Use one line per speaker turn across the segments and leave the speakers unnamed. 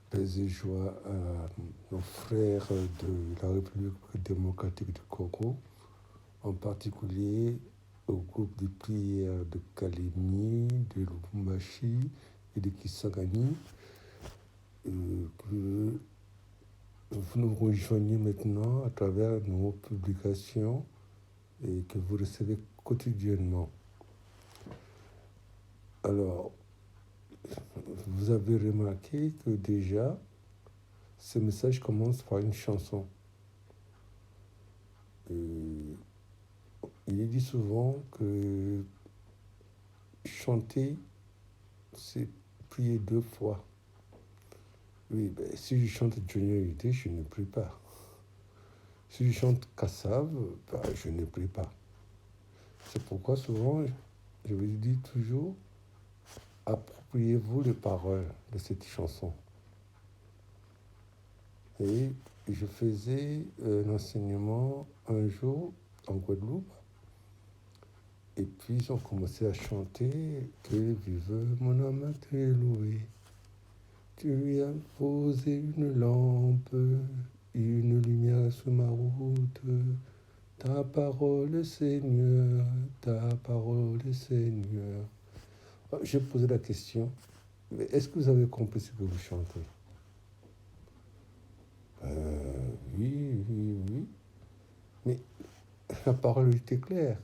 Paix et joie à nos frères de la République démocratique du Congo, en particulier au groupe de prière de Kalemi, de Lubumbashi et de Kisangani, que vous nous rejoignez maintenant à travers nos publications et que vous recevez quotidiennement. Alors, vous avez remarqué que déjà, ce message commence par une chanson. Il est dit souvent que chanter, c'est prier 2 fois. Oui, si je chante Johnny Hallyday, je ne prie pas. Si je chante Kassav, je ne prie pas. C'est pourquoi souvent, je vous dis toujours, appropriez-vous les paroles de cette chanson. Et je faisais un enseignement un jour en Guadeloupe. Et puis ils ont commencé à chanter « Que vive mon âme à te louer ». Tu lui as posé une lampe, une lumière sur ma route. Ta parole, Seigneur, ta parole, Seigneur. J'ai posé la question, mais est-ce que vous avez compris ce que vous chantez? Oui. Mais la parole était claire.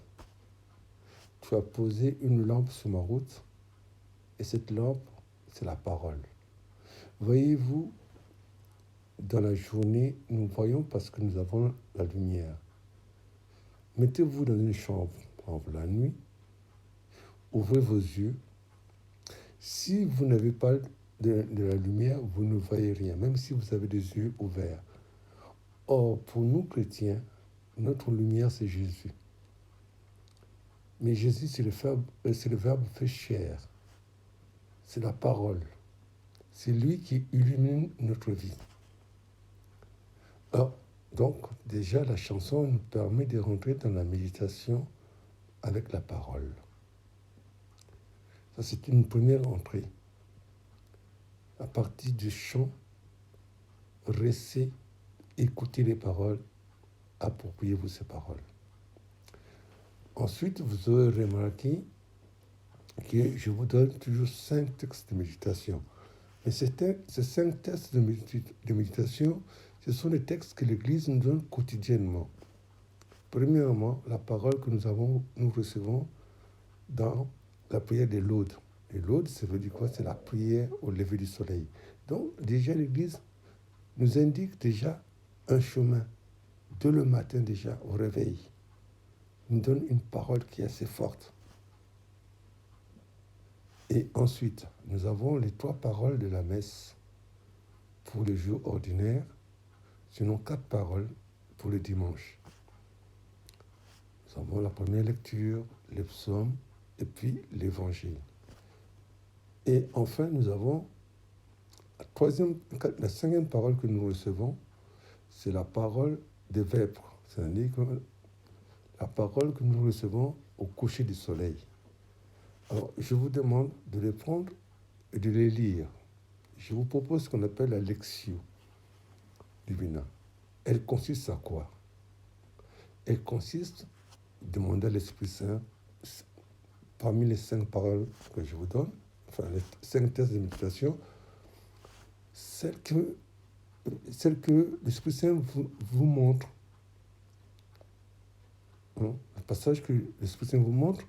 Tu as posé une lampe sur ma route, et cette lampe, c'est la parole. Voyez-vous, dans la journée, nous voyons parce que nous avons la lumière. Mettez-vous dans une chambre, par exemple la nuit, ouvrez vos yeux. Si vous n'avez pas de la lumière, vous ne voyez rien, même si vous avez des yeux ouverts. Or, pour nous chrétiens, notre lumière, c'est Jésus. Mais Jésus, c'est le verbe fait chair. C'est la parole. C'est lui qui illumine notre vie. Alors, donc, déjà, la chanson nous permet de rentrer dans la méditation avec la parole. Ça, c'est une première entrée. À partir du chant, restez, écoutez les paroles, appropriez-vous ces paroles. Ensuite, vous aurez remarqué que je vous donne toujours 5 textes de méditation. Mais ces 5 textes de méditation, ce sont les textes que l'Église nous donne quotidiennement. Premièrement, la parole que nous recevons dans la prière des laudes. Les laudes, ça veut dire quoi? C'est la prière au lever du soleil. Donc, déjà, l'Église nous indique déjà un chemin. Dès le matin déjà, au réveil. Il nous donne une parole qui est assez forte. Et ensuite, nous avons les 3 paroles de la messe pour le jour ordinaire, sinon 4 paroles pour le dimanche. Nous avons la première lecture, les psaumes, et puis l'évangile. Et enfin, nous avons la 5e parole que nous recevons, c'est la parole des vêpres, c'est-à-dire la parole que nous recevons au coucher du soleil. Alors, je vous demande de les prendre et de les lire. Je vous propose ce qu'on appelle la Lectio Divina. Elle consiste à quoi? Elle consiste à demander à l'Esprit Saint, parmi les 5 paroles que je vous donne, enfin les 5 textes de méditation, celle que l'Esprit Saint vous montre. Le passage que l'Esprit Saint vous montre,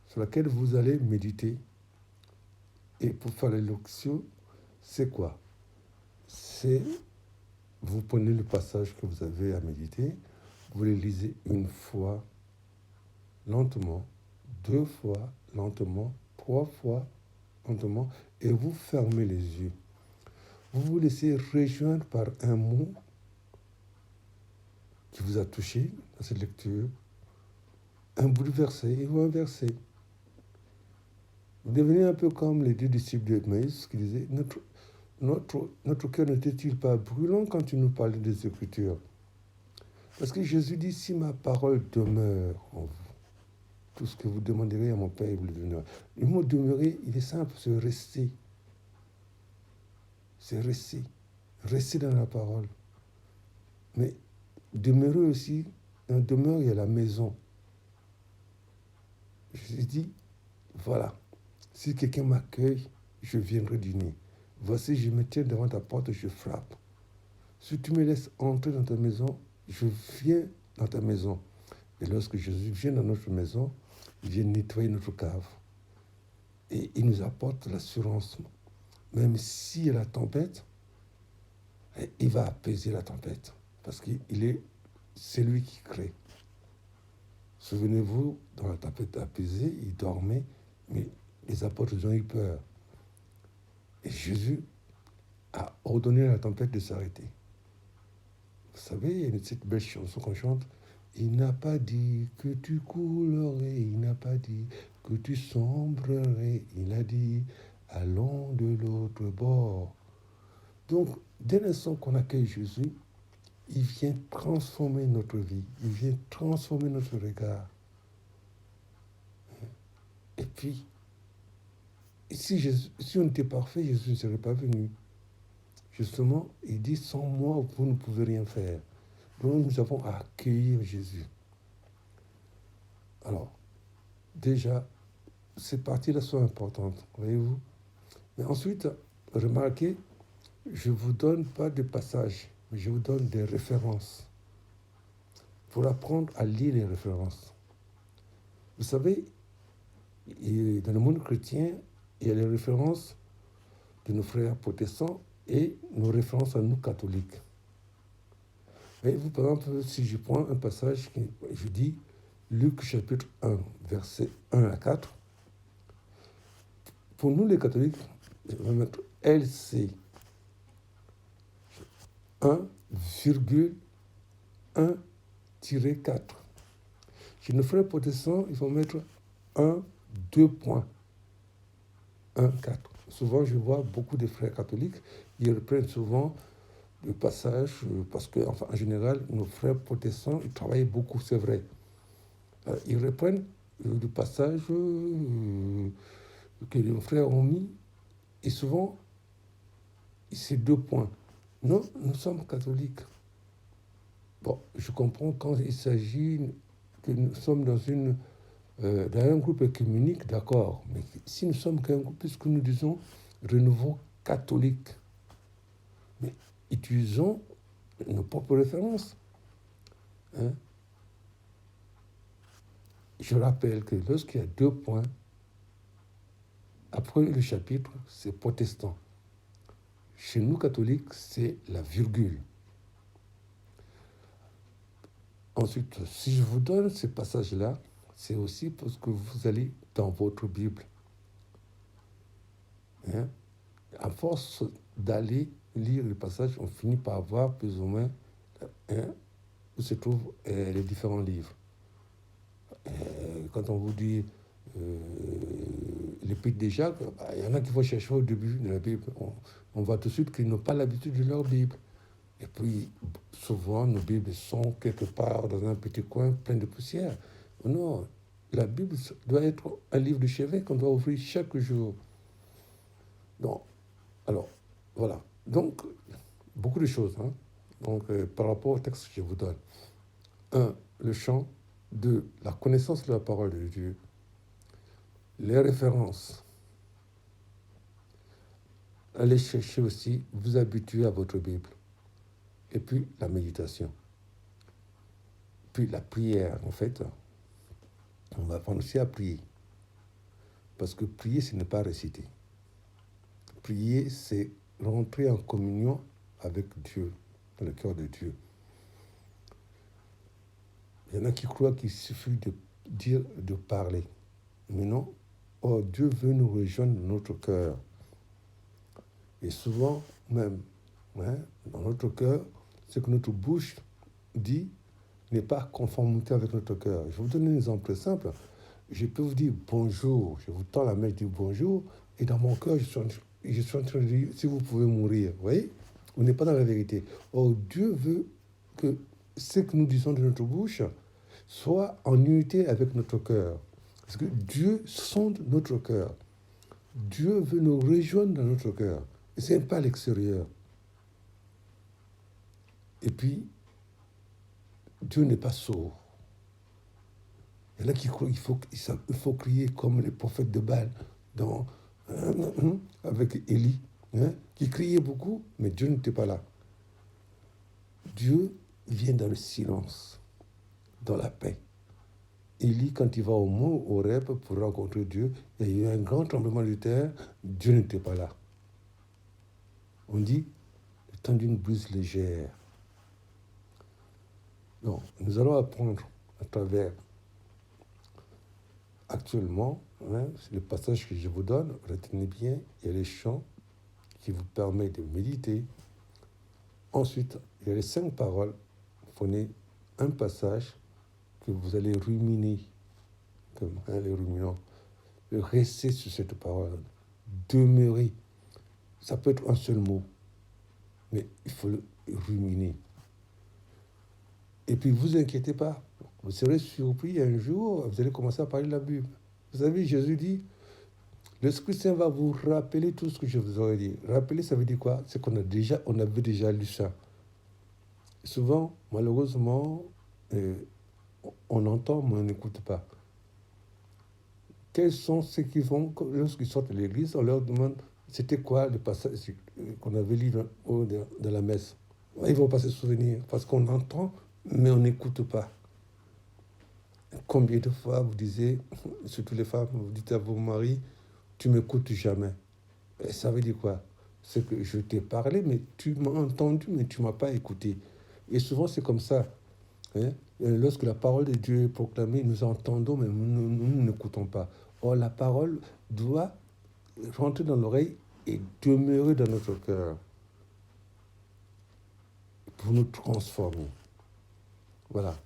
sur laquelle vous allez méditer. Et pour faire la Lectio, c'est quoi? C'est, vous prenez le passage que vous avez à méditer, vous le lisez 1 fois, lentement, 2 fois, lentement, 3 fois, lentement, et vous fermez les yeux. Vous vous laissez rejoindre par un mot qui vous a touché dans cette lecture, un bout de verset ou un verset. Vous devenez un peu comme les 2 disciples d'Emmaüs qui disaient notre cœur n'était-il pas brûlant quand tu nous parlais des Écritures? Parce que Jésus dit, si ma parole demeure en vous, tout ce que vous demanderez à mon Père, il vous le donnera. Le mot demeurer, il est simple, c'est rester. c'est rester. Rester dans la parole. Mais demeurer aussi, dans demeure, il y a la maison. Je dis, voilà, si quelqu'un m'accueille, je viendrai dîner. Voici, je me tiens devant ta porte et je frappe. Si tu me laisses entrer dans ta maison, je viens dans ta maison. Et lorsque Jésus vient dans notre maison, il vient nettoyer notre cave. Et il nous apporte l'assurance. Même s'il y a la tempête, il va apaiser la tempête. Parce c'est lui qui crée. Souvenez-vous, dans la tempête apaisée, il dormait, mais les apôtres ont eu peur. Et Jésus a ordonné à la tempête de s'arrêter. Vous savez, il y a cette belle chanson qu'on chante. Il n'a pas dit que tu coulerais, il n'a pas dit que tu sombrerais, il a dit allons de l'autre bord. Donc, dès l'instant qu'on accueille Jésus, il vient transformer notre vie, il vient transformer notre regard. Et puis, si on était parfait, Jésus ne serait pas venu. Justement, il dit, sans moi, vous ne pouvez rien faire. Donc, nous avons à accueillir Jésus. Alors, déjà, ces parties-là sont importantes, voyez-vous. Mais ensuite, remarquez, je ne vous donne pas de passages, mais je vous donne des références pour apprendre à lire les références. Vous savez, dans le monde chrétien, il y a les références de nos frères protestants et nos références à nous catholiques. Voyez-vous, par exemple, si je prends un passage, je dis Luc chapitre 1, versets 1 à 4, pour nous les catholiques, je vais mettre LC 1,1-4. Chez nos frères protestants, il faut mettre 1, 2 points. 1, 4. Souvent, je vois beaucoup de frères catholiques, ils reprennent souvent le passage, parce que, enfin, en général, nos frères protestants, ils travaillent beaucoup, c'est vrai. Ils reprennent le passage que les frères ont mis, et souvent, c'est 2 points. Non, nous sommes catholiques. Bon, je comprends quand il s'agit que nous sommes dans un groupe œcuménique, d'accord. Mais si nous sommes qu'un groupe, puisque nous disons renouveau catholique, mais utilisons nos propres références. Hein? Je rappelle que lorsqu'il y a 2 points, après le chapitre, c'est protestant. Chez nous, catholiques, c'est la virgule. Ensuite, si je vous donne ces passages-là, c'est aussi parce que vous allez dans votre Bible. Hein? À force d'aller lire le passage, on finit par voir plus ou moins où se trouvent les différents livres. Quand on vous dit l'épître de Jacques, il y en a qui vont chercher au début de la Bible. On voit tout de suite qu'ils n'ont pas l'habitude de leur Bible. Et puis, souvent, nos Bibles sont quelque part dans un petit coin plein de poussière. Non, la Bible doit être un livre de chevet qu'on doit ouvrir chaque jour. Donc, alors, voilà. Donc, beaucoup de choses. Hein. Donc, par rapport au texte que je vous donne. 1. Le chant. 2. La connaissance de la parole de Dieu. Les références. Allez chercher aussi, vous habituer à votre Bible. Et puis, la méditation. Puis, la prière, en fait. On va apprendre aussi à prier. Parce que prier, ce n'est pas réciter. Prier, c'est rentrer en communion avec Dieu, dans le cœur de Dieu. Il y en a qui croient qu'il suffit de dire, de parler. Mais non, Dieu veut nous rejoindre dans notre cœur. Et souvent, même, dans notre cœur, ce que notre bouche dit n'est pas conformité avec notre cœur. Je vais vous donner un exemple simple. Je peux vous dire bonjour, je vous tends la main, je dis bonjour, et dans mon cœur, je suis en train de dire, si vous pouvez mourir, vous voyez, on n'est pas dans la vérité. Or, Dieu veut que ce que nous disons de notre bouche soit en unité avec notre cœur. Parce que Dieu sonde notre cœur. Dieu veut nous rejoindre dans notre cœur. C'est pas à l'extérieur. Et puis, Dieu n'est pas sourd. Il y en a qui croient qu'il faut crier comme les prophètes de Baal dans, avec Élie, qui criait beaucoup, mais Dieu n'était pas là. Dieu vient dans le silence, dans la paix. Élie, quand il va au mont Horeb pour rencontrer Dieu, il y a eu un grand tremblement de terre, Dieu n'était pas là. On dit le temps d'une brise légère. Donc, nous allons apprendre à travers, actuellement, c'est le passage que je vous donne, retenez bien, il y a les chants qui vous permettent de méditer. Ensuite, il y a les 5 paroles. Prenez un passage que vous allez ruminer, comme les ruminants. Restez sur cette parole. Demeurez. Ça peut être un seul mot, mais il faut le ruminer. Et puis, vous inquiétez pas. Vous serez surpris un jour, vous allez commencer à parler de la Bible. Vous savez, Jésus dit, l'Esprit Saint va vous rappeler tout ce que je vous aurais dit. Rappeler, ça veut dire quoi? C'est qu'on avait déjà lu ça. Souvent, malheureusement, on entend, mais on n'écoute pas. Quels sont ceux qui vont, lorsqu'ils sortent de l'église, on leur demande, c'était quoi le passage qu'on avait lu dans la messe? Ils ne vont pas se souvenir, parce qu'on entend, mais on n'écoute pas. Combien de fois vous disiez, surtout les femmes, vous dites à vos maris, tu ne m'écoutes jamais. Et ça veut dire quoi? C'est que je t'ai parlé, mais tu m'as entendu, mais tu ne m'as pas écouté. Et souvent, c'est comme ça. Lorsque la parole de Dieu est proclamée, nous entendons, mais nous n'écoutons pas. Or, la parole doit rentrer dans l'oreille et demeurer dans notre cœur pour nous transformer. Voilà.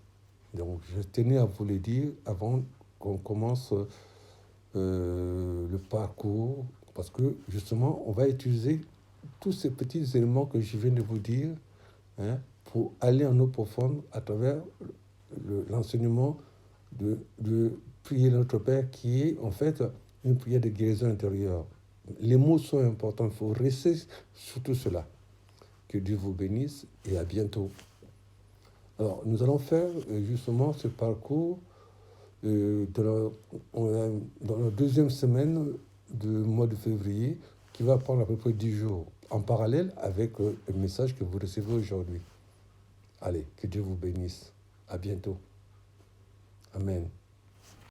Donc, je tenais à vous le dire avant qu'on commence le parcours, parce que justement, on va utiliser tous ces petits éléments que je viens de vous dire pour aller en eau profonde à travers l'enseignement de prier notre Père, qui est en fait une prière de guérison intérieure. Les mots sont importants, il faut rester sur tout cela. Que Dieu vous bénisse et à bientôt. Alors, nous allons faire justement ce parcours dans la deuxième semaine du mois de février, qui va prendre à peu près 10 jours, en parallèle avec le message que vous recevez aujourd'hui. Allez, que Dieu vous bénisse. À bientôt. Amen.